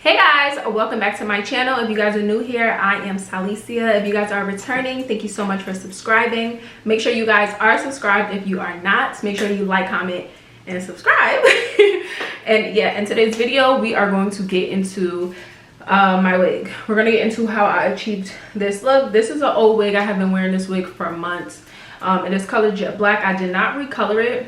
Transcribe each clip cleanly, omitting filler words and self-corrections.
Hey guys, welcome back to my channel. If you guys are new here, I am Salicia. If you guys are returning, thank you so much for subscribing. Make sure you guys are subscribed. If you are not, make sure you like, comment, and subscribe. And yeah, in today's video, we are going to get into my wig. We're gonna get into how I achieved this look. This is an old wig. I have been wearing this wig for months. It is colored jet black. I did not recolor it.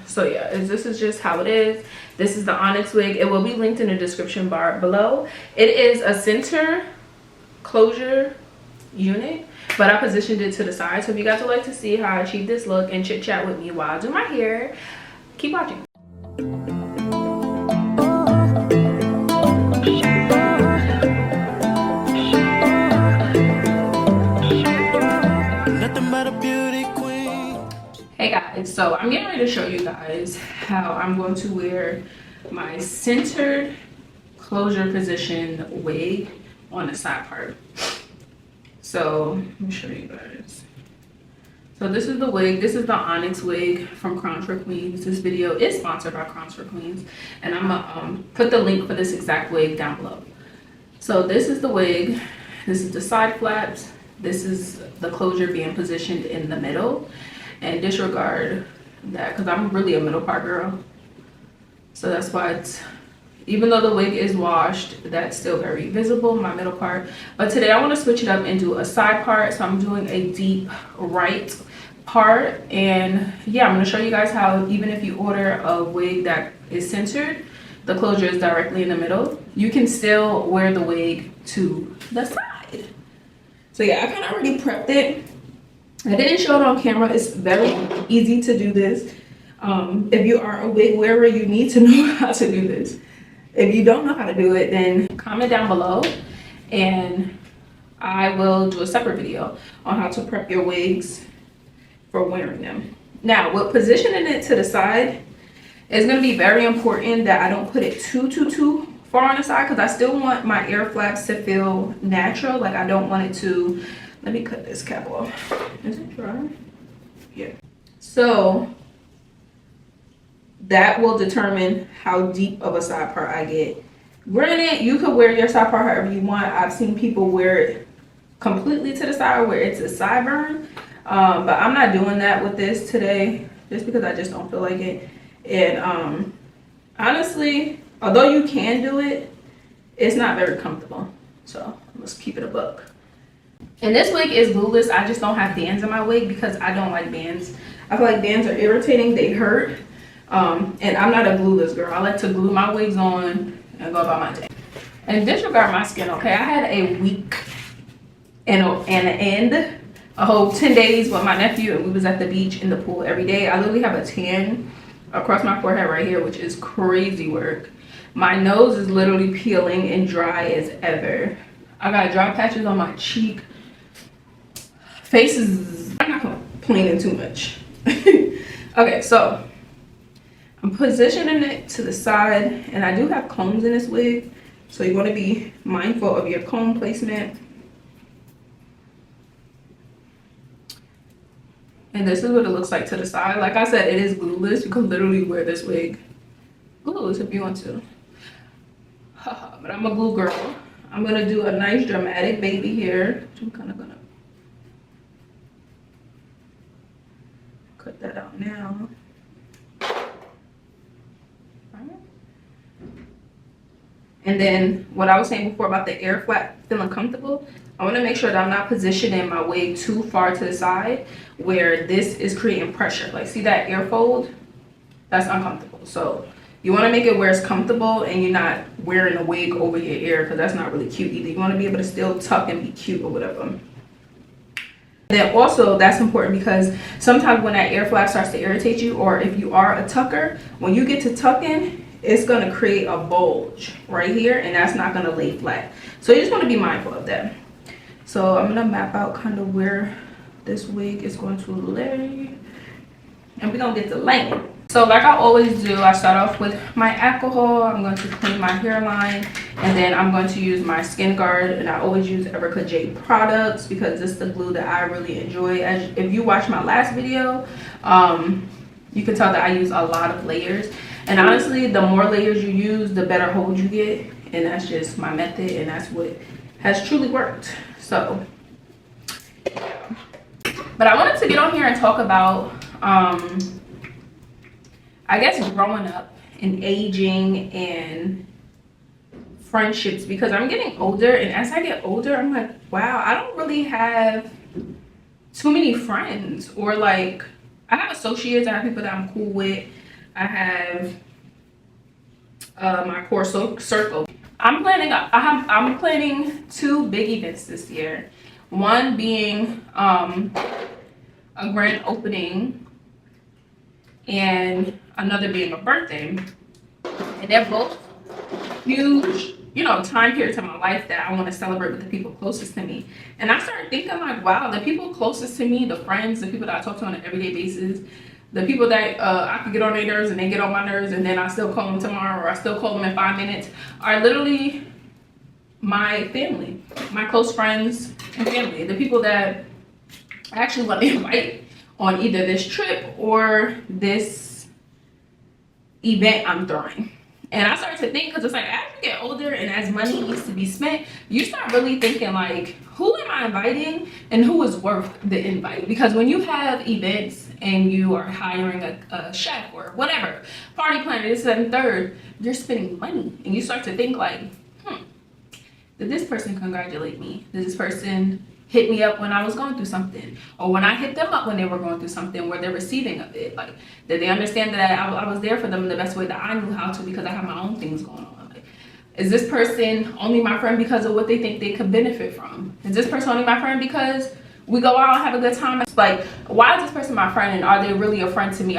So yeah, this is just how it is. This is the Onyx wig. It will be linked in the description bar below. It is a center closure unit, but I positioned it to the side. So if you guys would like to see how I achieved this look and chit chat with me while I do my hair, keep watching. Hey guys, so I'm getting ready to show you guys how I'm going to wear my centered closure position wig on the side part. So let me show you guys. So this is the wig. This is the Onyx wig from Crowns for Queens. This video is sponsored by Crowns for Queens, and I'm gonna put the link for this exact wig down below. So this is the wig. This is the side flaps. This is the closure being positioned in the middle. And disregard that because I'm really a middle part girl, so that's why it's, even though the wig is washed, that's still very visible, my middle part. But today I want to switch it up and do a side part, so I'm doing a deep right part. And yeah, I'm going to show you guys how even if you order a wig that is centered, the closure is directly in the middle, you can still wear the wig to the side. So yeah, I kind of already prepped it. I didn't show it on camera. It's very easy to do this. If you are a wig wearer, you need to know how to do this. If you don't know how to do it, then comment down below and I will do a separate video on how to prep your wigs for wearing them. Now, with positioning it to the side, it's going to be very important that I don't put it too far on the side, because I still want my ear flaps to feel natural. Like, I don't want it to... Let me cut this cap off. Is it dry? Yeah. So that will determine how deep of a side part I get. Granted, you could wear your side part however you want. I've seen people wear it completely to the side where it's a sideburn. But I'm not doing that with this today, just because I just don't feel like it. And honestly, although you can do it, it's not very comfortable. So let's keep it a buck. And this wig is glueless. I just don't have bands in my wig because I don't like bands. I feel like bands are irritating. They hurt. And I'm not a glueless girl. I like to glue my wigs on and go about my day. And disregard my skin, okay? I had a week and a whole 10 days with my nephew, and we was at the beach in the pool every day. I literally have a tan across my forehead right here, which is crazy work. My nose is literally peeling and dry as ever. I got dry patches on my cheek. Face is, I'm not complaining too much. Okay, so I'm positioning it to the side, and I do have combs in this wig, so you want to be mindful of your comb placement. And this is what it looks like to the side. Like I said, it is glueless. You can literally wear this wig glueless if you want to. But I'm a glue girl. I'm gonna do a nice dramatic baby here. I'm kind of gonna cut that out now. And then what I was saying before about the air flap feeling comfortable, I want to make sure that I'm not positioning my wig too far to the side where this is creating pressure. Like, see that air fold? That's uncomfortable. So you want to make it where it's comfortable and you're not wearing a wig over your ear, because that's not really cute either. You want to be able to still tuck and be cute or whatever. And then also, that's important because sometimes when that air flap starts to irritate you, or if you are a tucker, when you get to tucking, it's going to create a bulge right here, and that's not going to lay flat. So you just want to be mindful of that. So I'm going to map out kind of where this wig is going to lay, and we're going to get the length. So like I always do, I start off with my alcohol. I'm going to clean my hairline, and then I'm going to use my Skin Guard, and I always use Erica J products because this is the glue that I really enjoy. As if you watched my last video, you can tell that I use a lot of layers. And honestly, the more layers you use, the better hold you get. And that's just my method, and that's what has truly worked. So, but I wanted to get on here and talk about, I guess, growing up and aging and friendships, because I'm getting older, and as I get older, I'm like, wow, I don't really have too many friends. Or like, I have associates, I have people that I'm cool with, I have my core circle. I'm planning 2 big events this year. One being a grand opening, and another being a birthday. And they're both huge, you know, time periods of my life that I want to celebrate with the people closest to me. And I started thinking like, wow, the people closest to me, the friends, the people that I talk to on an everyday basis, the people that I can get on their nerves and they get on my nerves, and then I still call them tomorrow, or I still call them in 5 minutes, are literally my family, my close friends and family, the people that I actually want to invite on either this trip or this event I'm throwing. And I started to think, because it's like, as you get older and as money needs to be spent, you start really thinking like, who am I inviting and who is worth the invite? Because when you have events and you are hiring a chef or whatever, party planner, this, that, and third, you're spending money. And you start to think like, did this person congratulate me? Did this person hit me up when I was going through something? Or when I hit them up when they were going through something, were they receiving of it? Like, did they understand that I was there for them in the best way that I knew how to, because I have my own things going on? Like, is this person only my friend because of what they think they could benefit from? Is this person only my friend because we go out and have a good time? It's like, why is this person my friend, and are they really a friend to me?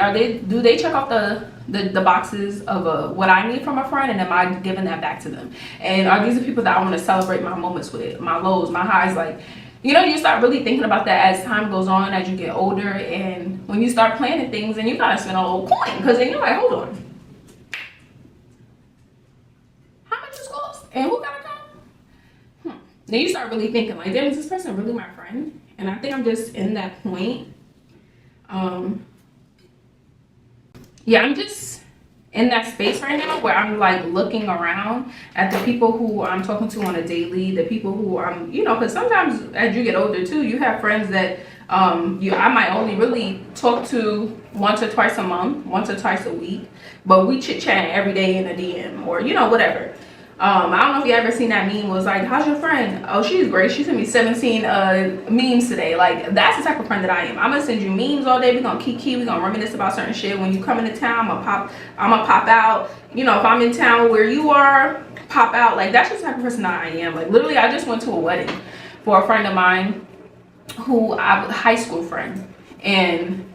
Do they check off the boxes of what I need from a friend, and am I giving that back to them? And are these the people that I want to celebrate my moments with, my lows, my highs? Like, you know, you start really thinking about that as time goes on, as you get older, and when you start planning things, and you gotta spend a little coin, because then you're like, hold on, how much this cost, and who gotta come? Then you start really thinking like, damn, is this person really my friend? And I think I'm just in that point. Yeah, I'm just in that space right now where I'm like looking around at the people who I'm talking to on a daily, the people who I'm, you know, because sometimes as you get older too, you have friends that I might only really talk to once or twice a month, once or twice a week, but we chit chat every day in a DM, or, you know, whatever. I don't know if you ever seen that meme, was like, how's your friend? Oh, she's great. She sent me 17 memes today. Like, that's the type of friend that I am. I'm gonna send you memes all day. We're gonna kiki, we're gonna reminisce about certain shit. When you come into town, I'm gonna pop out. You know, if I'm in town where you are, pop out. Like, that's just the type of person that I am. Like, literally, I just went to a wedding for a friend of mine who I was a high school friend, and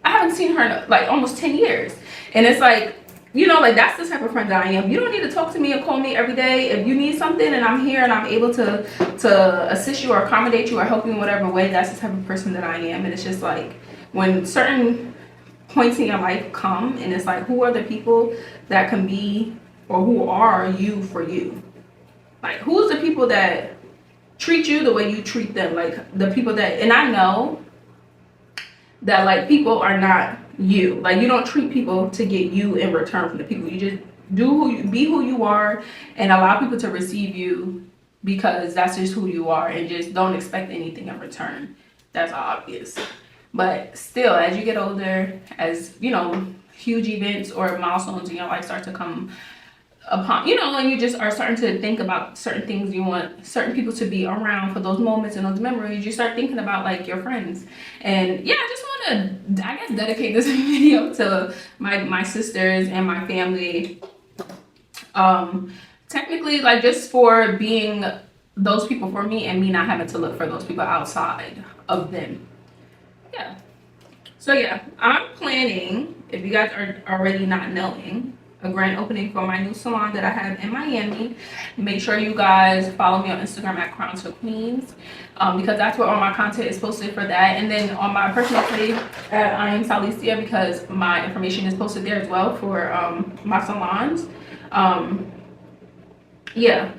I haven't seen her in like almost 10 years. And it's like, you know, like, that's the type of friend that I am. You don't need to talk to me or call me every day. If you need something and I'm here and I'm able to assist you or accommodate you or help you in whatever way, that's the type of person that I am. And it's just like, when certain points in your life come, and it's like, who are the people that can be, or who are you for you? Like, who's the people that treat you the way you treat them? Like, the people that, and I know that like people are not you. Like, you don't treat people to get you in return from the people. You just be who you are, and allow people to receive you because that's just who you are, and just don't expect anything in return. That's obvious. But still, as you get older, as you know, huge events or milestones in your life start to come upon, you know, and you just are starting to think about certain things, you want certain people to be around for those moments and those memories, you start thinking about like your friends. And yeah, I just want to, I guess, dedicate this video to my sisters and my family, technically, like, just for being those people for me, and me not having to look for those people outside of them. Yeah, so yeah, I'm planning, if you guys are already not knowing, a grand opening for my new salon that I have in Miami. Make sure you guys follow me on Instagram at Crown to Queens, because that's where all my content is posted for that. And then on my personal page at I am Salicia, because my information is posted there as well for my salons. Yeah,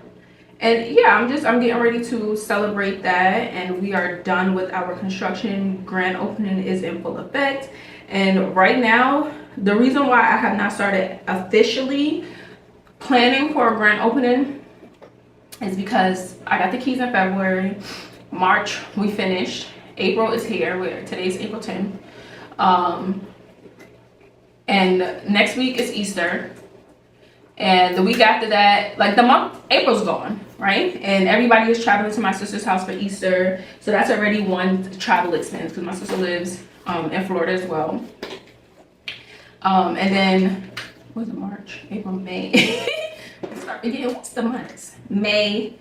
and yeah, I'm getting ready to celebrate that, and we are done with our construction. Grand opening is in full effect, and right now the reason why I have not started officially planning for a grand opening is because I got the keys in February. March we finished. April is here. Today's April 10th. And next week is Easter. And the week after that, like the month, April's gone, right? And everybody is traveling to my sister's house for Easter. So that's already one travel expense because my sister lives in Florida as well. And then, what's it, March, April, May? Start again, what's the months? May.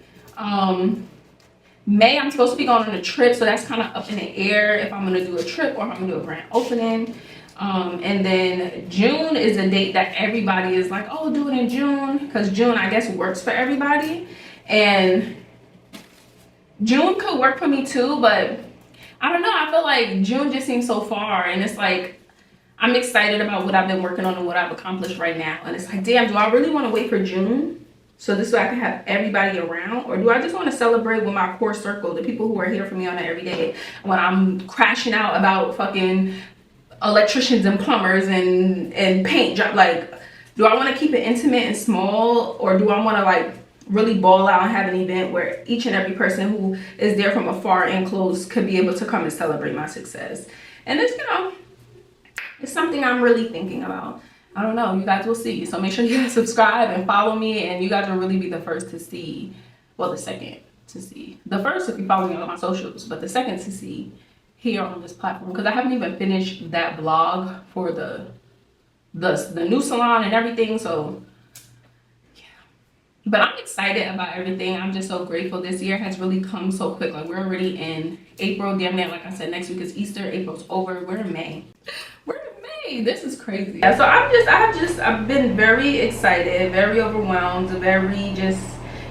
May, I'm supposed to be going on a trip, so that's kind of up in the air if I'm going to do a trip or if I'm going to do a grand opening. And then June is a date that everybody is like, oh, do it in June, because June, I guess, works for everybody. And June could work for me too, but I don't know. I feel like June just seems so far, and it's like, I'm excited about what I've been working on and what I've accomplished right now. And it's like, damn, do I really want to wait for June? So this way I can have everybody around? Or do I just want to celebrate with my core circle, the people who are here for me on an everyday, when I'm crashing out about fucking electricians and plumbers and paint job? Like, do I want to keep it intimate and small, or do I want to like really ball out and have an event where each and every person who is there from afar and close could be able to come and celebrate my success? And it's, you know, it's something I'm really thinking about. I don't know, you guys will see. So make sure you guys subscribe and follow me, and you guys will really be the first to see, well, the second to see. The first if you follow me on my socials, but the second to see here on this platform, because I haven't even finished that vlog for the new salon and everything. So yeah, but I'm excited about everything. I'm just so grateful. This year has really come so quick. Like, we're already in April, damn near. Like I said, next week is Easter. April's over. We're in May. This is crazy. Yeah, so I've been very excited, very overwhelmed, very just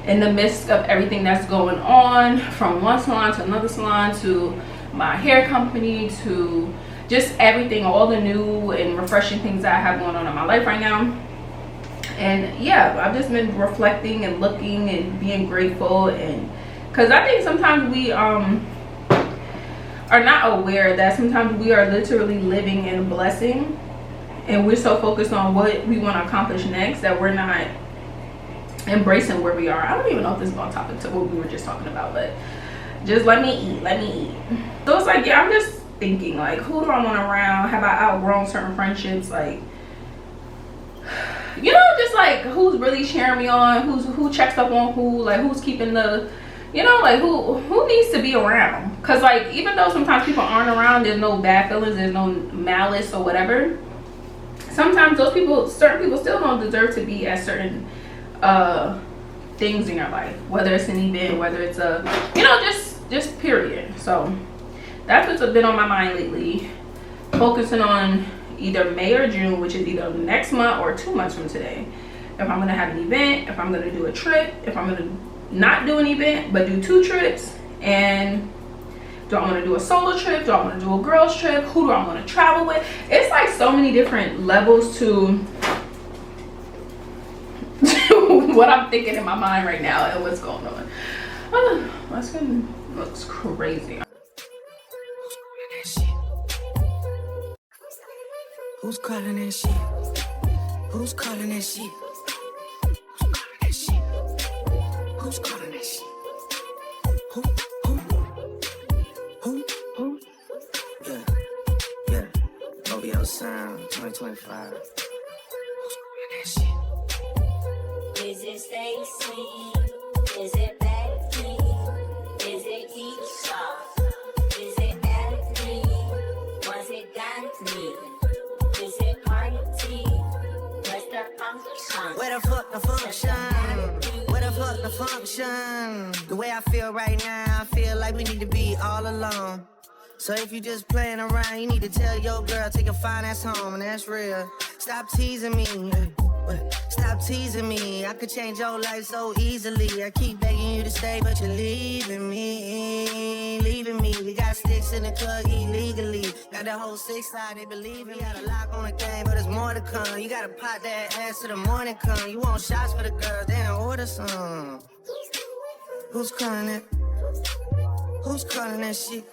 in the midst of everything that's going on, from one salon to another salon to my hair company to just everything, all the new and refreshing things that I have going on in my life right now. And yeah, I've just been reflecting and looking and being grateful, and because I think sometimes we are not aware that sometimes we are literally living in a blessing, and we're so focused on what we want to accomplish next that we're not embracing where we are. I don't even know if this is on topic to what we were just talking about, but just let me eat. So it's like, yeah, I'm just thinking, like, who do I want around? Have I outgrown certain friendships? Like, you know, just like who's really cheering me on, who checks up on who, like who's keeping the, you know, like who needs to be around? Because like, even though sometimes people aren't around, there's no bad feelings, there's no malice or whatever, sometimes those people, certain people still don't deserve to be at certain things in your life, whether it's an event, whether it's a, you know, just period. So that's what's been on my mind lately, focusing on either May or June, which is either next month or 2 months from today, if I'm gonna have an event, if I'm gonna do a trip, if I'm gonna not do an event but do 2 trips, and do I want to do a solo trip, do I want to do a girls trip, who do I want to travel with? It's like so many different levels to what I'm thinking in my mind right now and what's going on. My skin looks crazy. Who's calling that shit? Who's calling that shit? Who's calling that shit? Who? Yeah. OVO Sound 2025. Who's calling that shit? Is it Stacy? Is it Becky? Is it Keisha? Is it Ashley? Was it Dante? Is it Cardi? What's the function? Where the fuck the function? Where the fuck the function? The way I feel right now, I feel like we need to be all alone. So if you just playing around, you need to tell your girl, take your fine ass home, and that's real. Stop teasing me. Stop teasing me. I could change your life so easily. I keep begging you to stay, but you're leaving me. Leaving me. We got sticks in the club illegally. Got the whole 6 side, they believe me. Got a lock on the game, but there's more to come. You gotta pop that ass till the morning come. You want shots for the girls, then order some. Who's calling it? Who's calling that shit?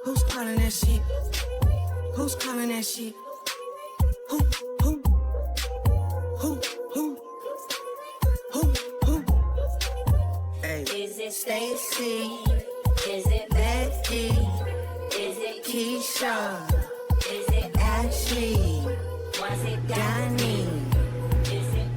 Who's calling that shit? Who's calling that shit? it Stacy, is it Becky, is it Keisha, is it Ashley, was it Donnie. is it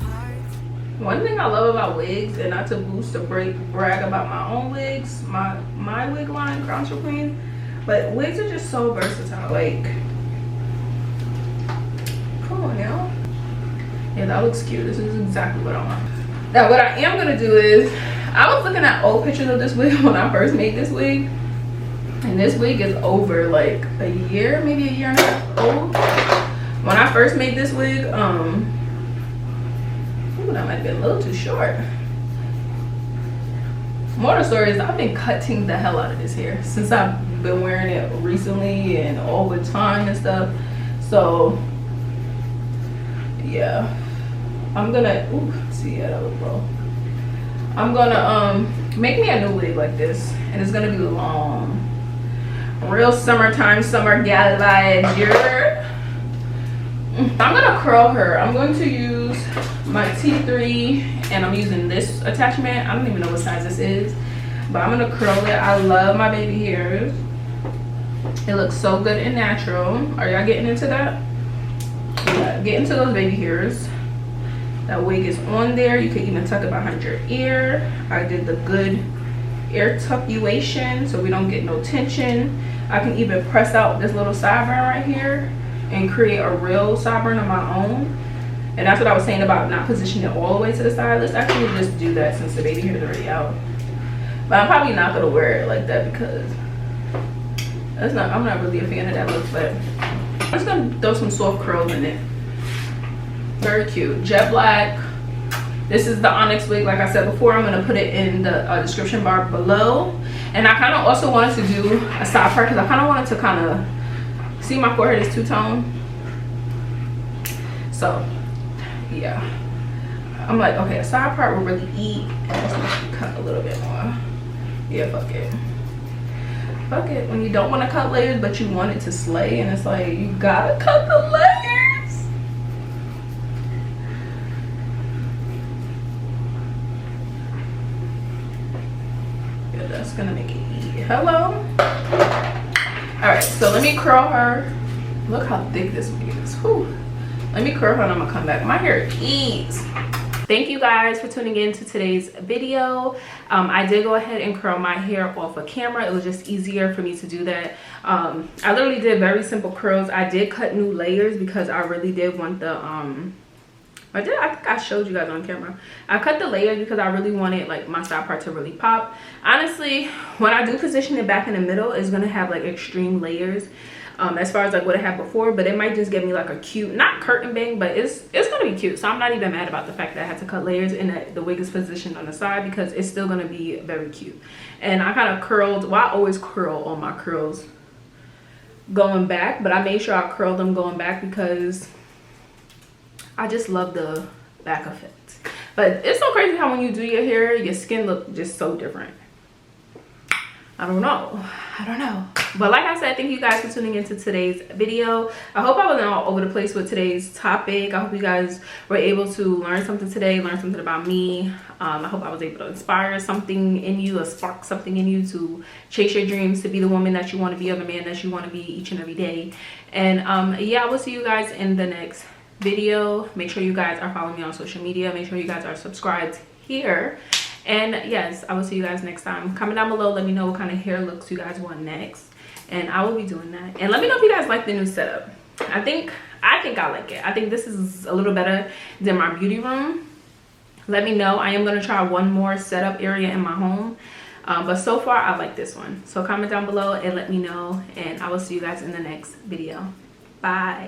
One thing I love about wigs, and not to boost or brag about my own wigs, my wig line, Crown Queen, but wigs are just so versatile. Like, come on now. Yeah, that looks cute. This is exactly what I want. Now, what I am gonna do is, I was looking at old pictures of this wig when I first made this wig, and this wig is over like a year, maybe a year and a half old. When I first made this wig, ooh, that might have been a little too short. Moral of the story is I've been cutting the hell out of this hair since I've been wearing it recently and all the time and stuff. So yeah, I'm gonna, ooh, see, yeah, that was low. I'm gonna make me a new wig like this, and it's gonna be long, real summertime, summer gal vibes. I'm gonna curl her. I'm going to use my T3, and I'm using this attachment. I don't even know what size this is, but I'm gonna curl it. I love my baby hairs. It looks so good and natural. Are y'all getting into that? Yeah, get into those baby hairs. That wig is on there. You can even tuck it behind your ear. I did the good ear tuckuation so we don't get no tension. I can even press out this little sideburn right here and create a real sideburn of my own. And that's what I was saying about not positioning it all the way to the side. Let's actually just do that since the baby hair is already out. But I'm probably not gonna wear it like that because I'm not really a fan of that look, but I'm just gonna throw some soft curls in it. Very cute, jet black. This is the Onyx wig, like I said before. I'm gonna put it in the description bar below. And I kind of also wanted to do a side part because I kind of wanted to kind of see my forehead is two-tone. So yeah, I'm like, okay, a side part will really eat, and it's gonna cut a little bit more. Yeah, fuck it. Fuck it. When you don't want to cut layers but you want it to slay, and it's like you gotta cut the layers. Yeah, that's gonna make it eat. Hello. All right, so let me curl her. Look how thick this wig is. Whew. Let me curl her and I'm gonna come back. My hair eats. Thank you guys for tuning in to today's video. I did go ahead and curl my hair off of camera. It was just easier for me to do that. I literally did very simple curls. I did cut new layers because I really did want the I think I showed you guys on camera. I cut the layers because I really wanted like my side part to really pop. Honestly, when I do position it back in the middle, it's gonna have like extreme layers. As far as like what I had before, but it might just give me like a cute, not curtain bang, but it's gonna be cute. So I'm not even mad about the fact that I had to cut layers and that the wig is positioned on the side because it's still gonna be very cute. And I kind of curled, well, I always curl all my curls going back, but I made sure I curled them going back because I just love the back effect. But it's so crazy how when you do your hair, your skin look just so different. I don't know. But like I said, thank you guys for tuning into today's video. I hope I wasn't all over the place with today's topic. I hope you guys were able to learn something today, learn something about me. I hope I was able to inspire something in you, or spark something in you to chase your dreams, to be the woman that you want to be, or the man that you want to be each and every day. And yeah, I will see you guys in the next video. Make sure you guys are following me on social media. Make sure you guys are subscribed here. And yes, I will see you guys next time. Comment down below, let me know what kind of hair looks you guys want next, and I will be doing that. And let me know if you guys like the new setup. I think I like it. I think this is a little better than my beauty room. Let me know. I am going to try one more setup area in my home, but so far I like this one. So comment down below and let me know, and I will see you guys in the next video. Bye.